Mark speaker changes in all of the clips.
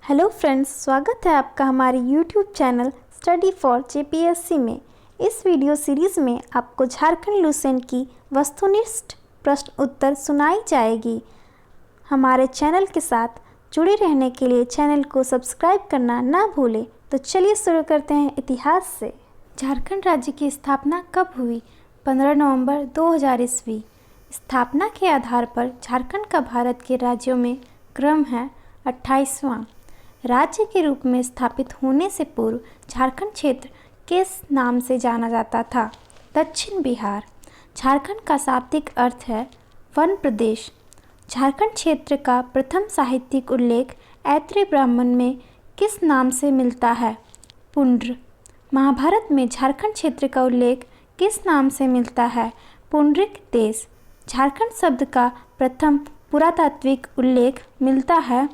Speaker 1: Hello friends, स्वागत है आपका हमारे YouTube channel study for JPSC में। इस वीडियो सीरीज़ में आपको झारखंड लूसेंट की वस्तुनिष्ठ प्रश्न उत्तर सुनाई जाएगी। हमारे चैनल के साथ जुड़े रहने के लिए चैनल को सब्सक्राइब करना ना भूलें। तो चलिए शुरू करते हैं इतिहास से। झारखंड राज्य की स्थापना कब हुई? 15 नवंबर 2000 ईस्वी। स्थापना के आधार पर झारखंड का भारत के राज्यों में क्रम है 28वां। राज्य के रूप में स्थापित होने से पूर्व झारखंड क्षेत्र किस नाम से जाना जाता था? दक्षिण बिहार। झारखंड का शाब्दिक अर्थ है वन प्रदेश। झारखंड क्षेत्र का प्रथम साहित्यिक उल्लेख ऐत्रेय ब्राह्मण में किस नाम से मिलता है? पुंड्र। महाभारत में झारखंड क्षेत्र का उल्लेख किस नाम से मिलता है? पुंडरिक देश। झारखंड शब्द का प्रथम पुरातात्विक उल्लेख मिलता है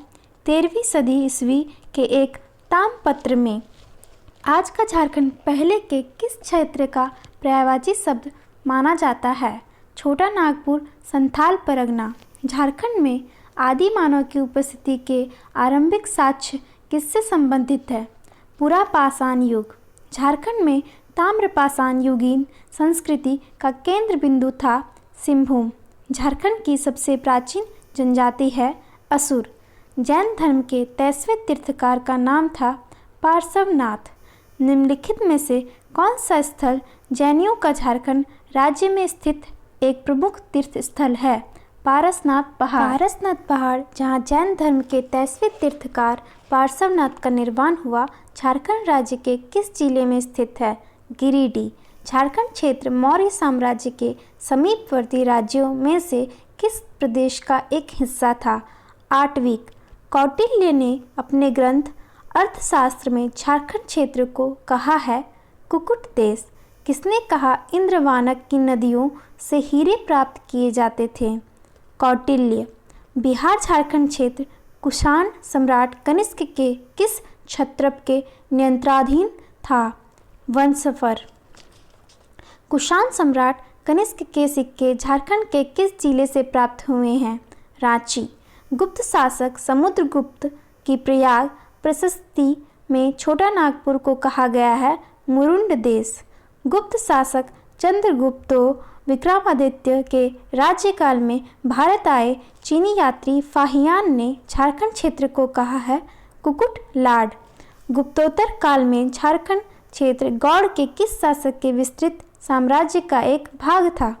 Speaker 1: 13वीं सदी ईस्वी के एक ताम्रपत्र में। आज का झारखंड पहले के किस क्षेत्र का पर्यायवाची शब्द माना जाता है? छोटा नागपुर, संथाल परगना। झारखंड में आदि मानव की उपस्थिति के आरंभिक साक्ष्य किससे संबंधित है? पुरा पाषाण युग। झारखंड में ताम्रपाषाण युगीन संस्कृति का केंद्र बिंदु था सिंहभूम। झारखंड की सबसे प्राचीन जनजाति है असुर। जैन धर्म के 23वें तीर्थकार का नाम था पार्श्वनाथ। निम्नलिखित में से कौन सा स्थल जैनियों का झारखंड राज्य में स्थित एक प्रमुख तीर्थ स्थल है? पारसनाथ पहाड़। पारसनाथ पहाड़, जहां जैन धर्म के 23वें तीर्थकार पार्श्वनाथ का निर्वाण हुआ, झारखंड राज्य के किस जिले में स्थित है? गिरिडीह। झारखंड क्षेत्र मौर्य साम्राज्य के समीपवर्ती राज्यों में से किस प्रदेश का एक हिस्सा था? आटविक। कौटिल्य ने अपने ग्रंथ अर्थशास्त्र में झारखंड क्षेत्र को कहा है कुकुट देश। किसने कहा इंद्रवानक की नदियों से हीरे प्राप्त किए जाते थे? कौटिल्य। बिहार झारखंड क्षेत्र कुषाण सम्राट कनिष्क के किस क्षत्रप के नियंत्रणाधीन था? वंशफर। कुषाण सम्राट कनिष्क के सिक्के झारखंड के किस जिले से प्राप्त हुए हैं? रांची। गुप्त शासक समुद्रगुप्त की प्रयाग प्रशस्ति में छोटा नागपुर को कहा गया है मुरुंड देश। गुप्त शासक चंद्रगुप्तो विक्रमादित्य के राज्यकाल में भारत आए चीनी यात्री फाहियान ने झारखंड क्षेत्र को कहा है कुकुट लाड। गुप्तोत्तर काल में झारखंड क्षेत्र गौड़ के किस शासक के विस्तृत साम्राज्य का एक भाग था?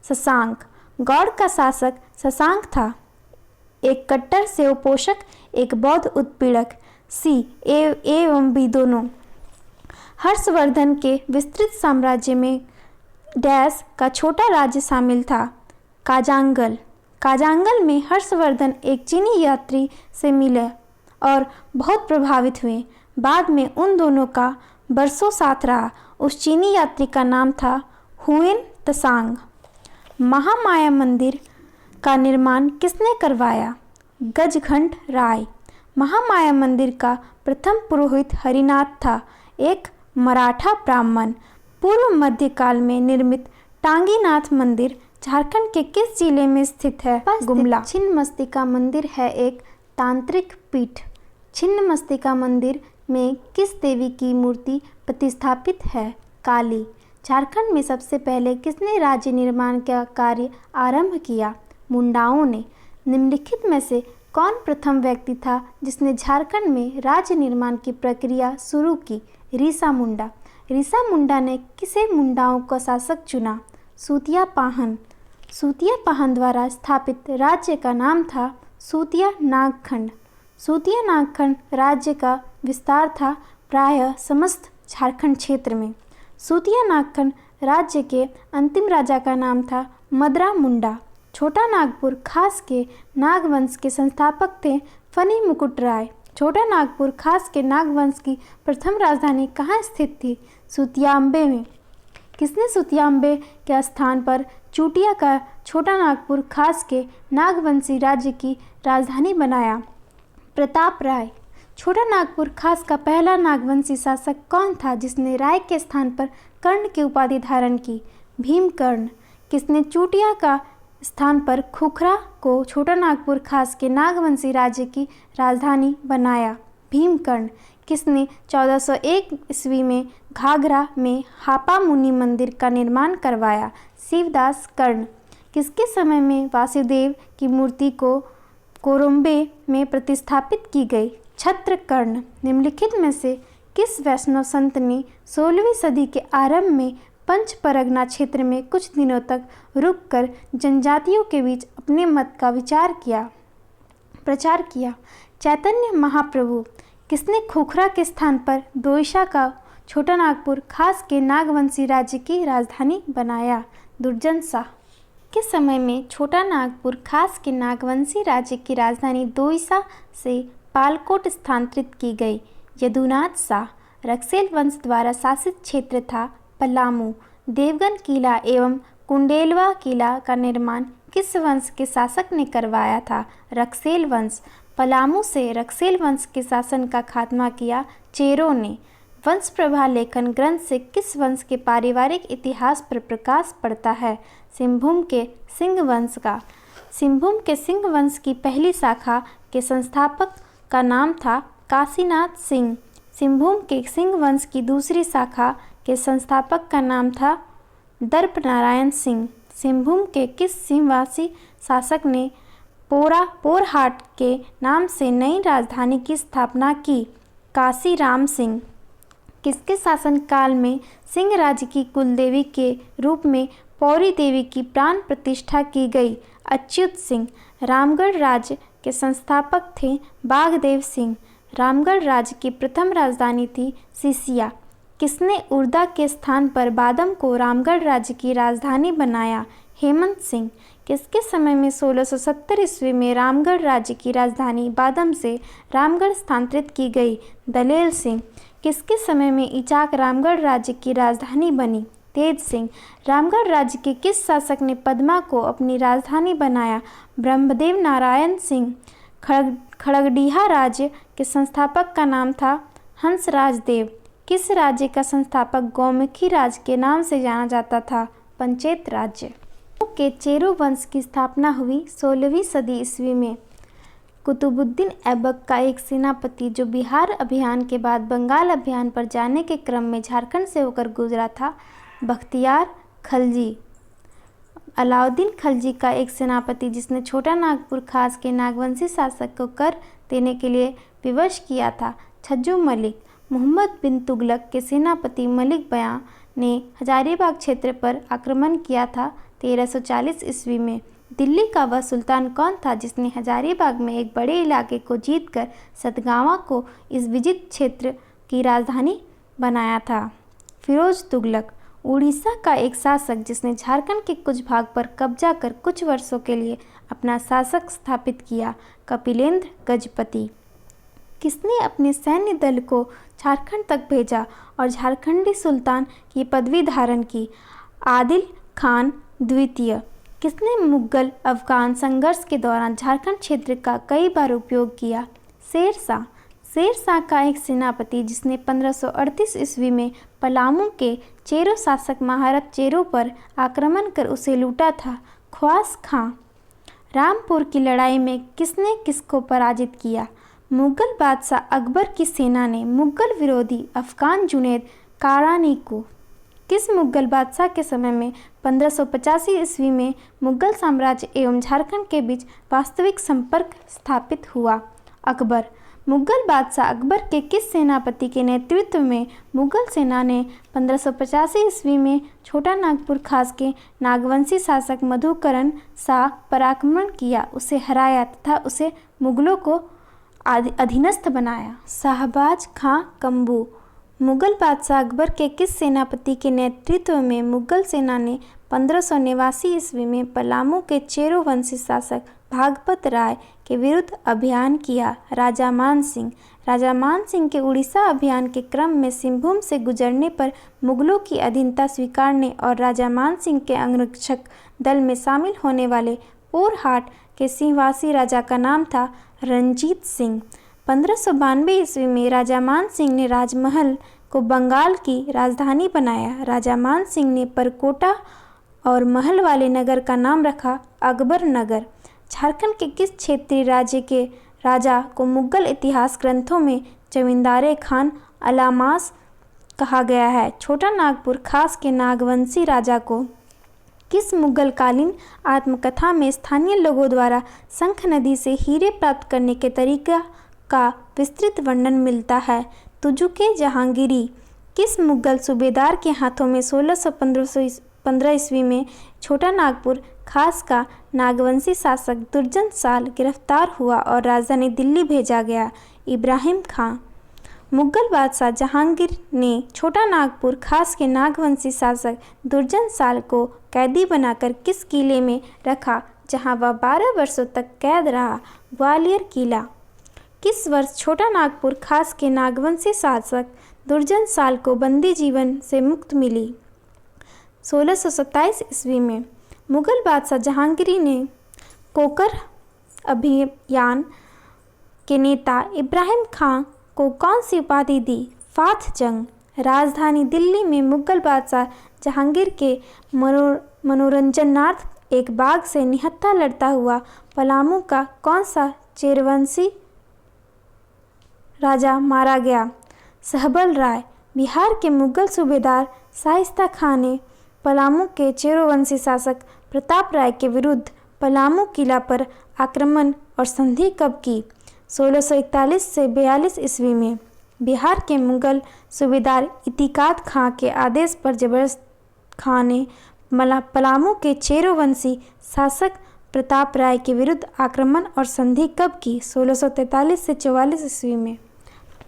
Speaker 1: शशांक। गौड़ का शासक शशांक था एक कट्टर शैव पोषक, एक बौद्ध उत्पीड़क। सी एवं बी दोनों। हर्षवर्धन के विस्तृत साम्राज्य में डैश का छोटा राज्य शामिल था? काजांगल। काजांगल में हर्षवर्धन एक चीनी यात्री से मिले और बहुत प्रभावित हुए। बाद में उन दोनों का बरसों साथ रहा। उस चीनी यात्री का नाम था हुएन त्सांग। महामाया मंदिर का निर्माण किसने करवाया? गजघंट राय। महामाया मंदिर का प्रथम पुरोहित हरिनाथ था, एक मराठा ब्राह्मण। पूर्व मध्यकाल में निर्मित टांगीनाथ मंदिर झारखंड के किस जिले में स्थित है? गुमला। छिन्नमस्तिका मंदिर है एक तांत्रिक पीठ। छिन्नमस्तिका मंदिर में किस देवी की मूर्ति प्रतिस्थापित है? काली। झारखंड में सबसे पहले किसने राज्य निर्माण का कार्य आरंभ किया? मुंडाओं ने। निम्नलिखित में से कौन प्रथम व्यक्ति था जिसने झारखंड में राज्य निर्माण की प्रक्रिया शुरू की? रीसा मुंडा। रीसा मुंडा ने किसे मुंडाओं का शासक चुना? सूतिया पाहन। सूतिया पाहन द्वारा स्थापित राज्य का नाम था सूतिया नागखंड। सूतिया नागखंड राज्य का विस्तार था प्रायः समस्त झारखंड क्षेत्र में। सूतिया नागखंड राज्य के अंतिम राजा का नाम था मदरा मुंडा। छोटा नागपुर खास के नागवंश के संस्थापक थे फनी मुकुट राय। छोटा नागपुर खास के नागवंश की प्रथम राजधानी कहाँ स्थित थी? सुतियाम्बे में। किसने सुतियाम्बे के स्थान पर चूटिया का छोटा नागपुर खास के नागवंशी राज्य की राजधानी बनाया? प्रताप राय। छोटा नागपुर खास का पहला नागवंशी शासक कौन था जिसने राय के स्थान पर कर्ण की उपाधि धारण की? भीमकर्ण। किसने चूटिया का स्थान पर खुखरा को छोटा नागपुर खास के नागवंशी राज्य की राजधानी बनाया? भीमकर्ण, किसने 1401 ईस्वी में घाघरा में हापा मुनि मंदिर का निर्माण करवाया। शिवदास कर्ण, किसके समय में वासुदेव की मूर्ति को कोरम्बे में प्रतिस्थापित की गई। छत्रकर्ण, निम्नलिखित में से किस वैष्णव संत ने 16वीं सदी के आरंभ में पंच परगना क्षेत्र में कुछ दिनों तक रुककर जनजातियों के बीच अपने मत का प्रचार किया। चैतन्य महाप्रभु, किसने खोखरा के स्थान पर दोईसा का छोटा नागपुर खास के नागवंशी राज्य की राजधानी बनाया। दुर्जन शाह के समय में छोटा नागपुर खास के नागवंशी राज्य की राजधानी दोईसा से पालकोट स्थानांतरित की गई। यदुनाथ शाह, रक्सेल वंश द्वारा शासित क्षेत्र था पलामू। देवगन किला एवं कुंडेलवा किला का निर्माण किस वंश के शासक ने करवाया था। रक्सेल वंश। पलामू से रक्सेल वंश के शासन का खात्मा किया चेरों ने। वंश प्रभा लेखन ग्रंथ से किस वंश के पारिवारिक इतिहास पर प्रकाश पड़ता है। सिंहभूम के सिंह वंश का। सिंहभूम के सिंह वंश की पहली शाखा के संस्थापक का नाम था काशीनाथ सिंह। सिंहभूम के सिंह वंश की दूसरी शाखा के संस्थापक का नाम था दर्पनारायण सिंह। सिंहभूम के किस सिंहवासी शासक ने पोरहाट के नाम से नई राजधानी की स्थापना की। काशीराम सिंह। किसके शासनकाल में सिंह राज्य की कुलदेवी के रूप में पौरी देवी की प्राण प्रतिष्ठा की गई। अच्युत सिंह। रामगढ़ राज्य के संस्थापक थे बाघदेव सिंह। रामगढ़ राज्य की प्रथम राजधानी थी सिसिया। किसने उर्दा के स्थान पर बादम को रामगढ़ राज्य की राजधानी बनाया। हेमंत सिंह। किसके समय में 1670 ईस्वी में रामगढ़ राज्य की राजधानी बादम से रामगढ़ स्थानांतरित की गई। दलेल सिंह। किसके समय में इचाक रामगढ़ राज्य की राजधानी बनी। तेज सिंह। रामगढ़ राज्य के किस शासक ने पद्मा को अपनी राजधानी बनाया। ब्रह्मदेव नारायण सिंह। खड़गडीहा राज्य के संस्थापक का नाम था हंसराज देव। किस राज्य का संस्थापक गौमुखी राज्य के नाम से जाना जाता था। पंचेत राज्य के चेरो वंश की स्थापना हुई 16वीं सदी ईस्वी में। कुतुबुद्दीन ऐबक का एक सेनापति जो बिहार अभियान के बाद बंगाल अभियान पर जाने के क्रम में झारखंड से होकर गुजरा था। बख्तियार खलजी। अलाउद्दीन खलजी का एक सेनापति जिसने छोटा नागपुर खास के नागवंशी शासक को कर देने के लिए विवश किया था। छज्जू मलिक। मोहम्मद बिन तुगलक के सेनापति मलिक बयां ने हजारीबाग क्षेत्र पर आक्रमण किया था 1340 ईस्वी में। दिल्ली का वह सुल्तान कौन था जिसने हजारीबाग में एक बड़े इलाके को जीतकर सतगावा को इस विजित क्षेत्र की राजधानी बनाया था। फिरोज तुगलक। उड़ीसा का एक शासक जिसने झारखंड के कुछ भाग पर कब्जा कर कुछ वर्षों के लिए अपना शासक स्थापित किया। कपिलेंद्र गजपति। किसने अपने सैन्य दल को झारखंड तक भेजा और झारखंडी सुल्तान की पदवी धारण की। आदिल खान द्वितीय। किसने मुगल अफगान संघर्ष के दौरान झारखंड क्षेत्र का कई बार उपयोग किया। शेर शाह। शेर शाह का एक सेनापति जिसने 1538 ईस्वी में पलामू के चेरो शासक महारथ चेरो पर आक्रमण कर उसे लूटा था। ख्वास खां। रामपुर की लड़ाई में किसने किसको पराजित किया। मुगल बादशाह अकबर की सेना ने मुगल विरोधी अफगान जुनैद कारानी को। किस मुगल बादशाह के समय में 1585 ईस्वी में मुगल साम्राज्य एवं झारखंड के बीच वास्तविक संपर्क स्थापित हुआ। अकबर। मुगल बादशाह अकबर के किस सेनापति के नेतृत्व में मुगल सेना ने 1585 ईस्वी में छोटा नागपुर खास के नागवंशी शासक मधुकरण शाह पर आक्रमण किया, उसे हराया तथा उसे मुगलों को अधीनस्थ बनाया। शाहबाज खां कम्बू। मुगल बादशाह अकबर के किस सेनापति के नेतृत्व में मुगल सेना ने 1589 ईस्वी में पलामू के चेरो वंशी शासक भागपत राय के विरुद्ध अभियान किया। राजा मान सिंह। राजा मान सिंह के उड़ीसा अभियान के क्रम में सिंहभूम से गुजरने पर मुगलों की अधीनता स्वीकारने और राजा मान सिंह के अंगरक्षक दल में शामिल होने वाले पोरहाट के सिंहवासी राजा का नाम था रंजीत सिंह। 1592 ईस्वी में राजा मान सिंह ने राजमहल को बंगाल की राजधानी बनाया। राजा मान सिंह ने परकोटा और महल वाले नगर का नाम रखा अकबर नगर। झारखंड के किस क्षेत्रीय राज्य के राजा को मुगल इतिहास ग्रंथों में जमींदारे खान अलामास कहा गया है। छोटा नागपुर खास के नागवंशी राजा को किस मुगल कालीन आत्मकथा में स्थानीय लोगों द्वारा शंख नदी से हीरे प्राप्त करने के तरीका का विस्तृत वर्णन मिलता है? तुजुके जहांगीरी किस मुगल सूबेदार के हाथों में 1615 ईस्वी में छोटा नागपुर खास का नागवंशी शासक दुर्जन साल गिरफ्तार हुआ और राजधानी दिल्ली भेजा गया? इब्राहिम खां। मुगल बादशाह जहांगीर ने छोटा नागपुर खास के नागवंशी शासक दुर्जन साल को कैदी बनाकर किस किले में रखा जहां वह 12 वर्षों तक कैद रहा? ग्वालियर किला। किस वर्ष छोटा नागपुर खास के नागवंशी शासक दुर्जन साल को बंदी जीवन से मुक्ति मिली? 1627 ईस्वी में। मुगल बादशाह जहांगीर ने कोकर अभियान के नेता इब्राहिम खां को कौन सी उपाधि दी? फाथ जंग। राजधानी दिल्ली में मुगल बादशाह जहांगीर के मनोरंजनार्थ एक बाघ से निहत्था लड़ता हुआ पलामू का कौन सा चेरवंशी राजा मारा गया? सहबल राय। बिहार के मुगल सूबेदार शाइस्ता खां ने पलामू के चेरोवंशी शासक प्रताप राय के विरुद्ध पलामू किला पर आक्रमण और संधि कब की? 1641 से 42 ईस्वी में। बिहार के मुगल सूबेदार इतिकाद खां के आदेश पर जबरदस्त खां ने पलामू के चेरोवंशी शासक प्रताप राय के विरुद्ध आक्रमण और संधि कब की? 1643 से 44 ईस्वी में।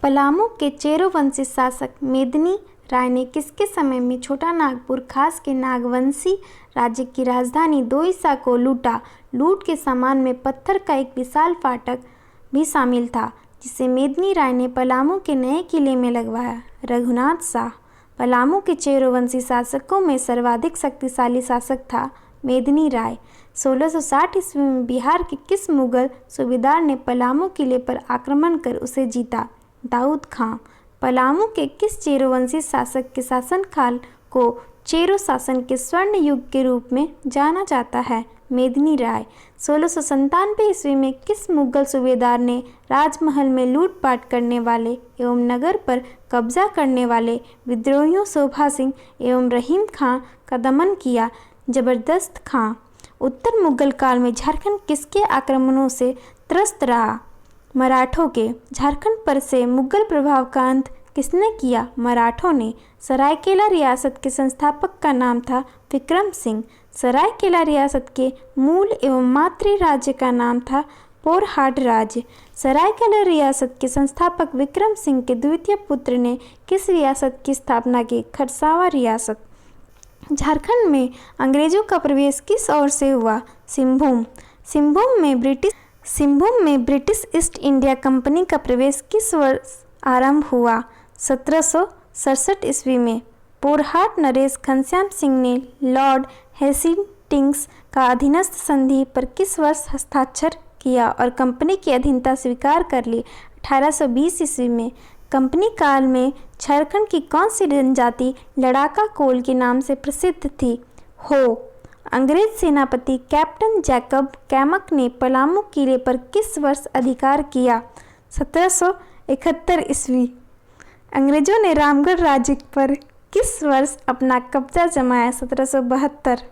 Speaker 1: पलामू के चेरोवंशी शासक मेदिनी राय ने किसके समय में छोटा नागपुर खास के नागवंशी राज्य की राजधानी दोईसा को लूटा? लूट के सामान में पत्थर का एक विशाल फाटक भी शामिल था जिसे मेदिनी राय ने पलामू के नए किले में लगवाया। रघुनाथ शाह। पलामू के चेरोवंशी शासकों में सर्वाधिक शक्तिशाली शासक था मेदिनी राय। 1660 ईस्वी में बिहार के किस मुगल सूबेदार ने पलामू किले पर आक्रमण कर उसे जीता? दाऊद खां। पलामू के किस चेरोवंशी शासक के शासनकाल को चेरो शासन के स्वर्ण युग के रूप में जाना जाता है? मेदिनी राय। 1697 ईस्वी में किस मुगल सूबेदार ने राजमहल में लूटपाट करने वाले एवं नगर पर कब्जा करने वाले विद्रोहियों शोभा सिंह एवं रहीम खां का दमन किया? जबरदस्त खां। उत्तर मुगल काल में झारखंड किसके आक्रमणों से त्रस्त रहा? मराठों के। झारखंड पर से मुगल प्रभाव का अंत किसने किया? मराठों ने। सरायकेला रियासत के संस्थापक का नाम था विक्रम सिंह। सरायकेला रियासत के मूल एवं मातृ राज्य का नाम था पोरहाट राज्य। सरायकेला रियासत के संस्थापक विक्रम सिंह के द्वितीय पुत्र ने किस रियासत की स्थापना की? खरसावा रियासत। झारखंड में अंग्रेजों का प्रवेश किस ओर से हुआ? सिंहभूम। सिंहभूम में ब्रिटिश ईस्ट इंडिया कंपनी का प्रवेश किस वर्ष आरंभ हुआ? 1767 ईस्वी में। पोरहाट नरेश घनश्याम सिंह ने लॉर्ड हेस्टिंग्स का अधीनस्थ संधि पर किस वर्ष हस्ताक्षर किया और कंपनी की अधीनता स्वीकार कर ली? 1820 ईस्वी में। कंपनी काल में झारखंड की कौन सी जनजाति लड़ाका कोल के नाम से प्रसिद्ध थी? हो। अंग्रेज सेनापति कैप्टन जैकब कैमक ने पलामू किले पर किस वर्ष अधिकार किया? 1771 ईस्वी। अंग्रेजों ने रामगढ़ राज्य पर किस वर्ष अपना कब्जा जमाया? 1772।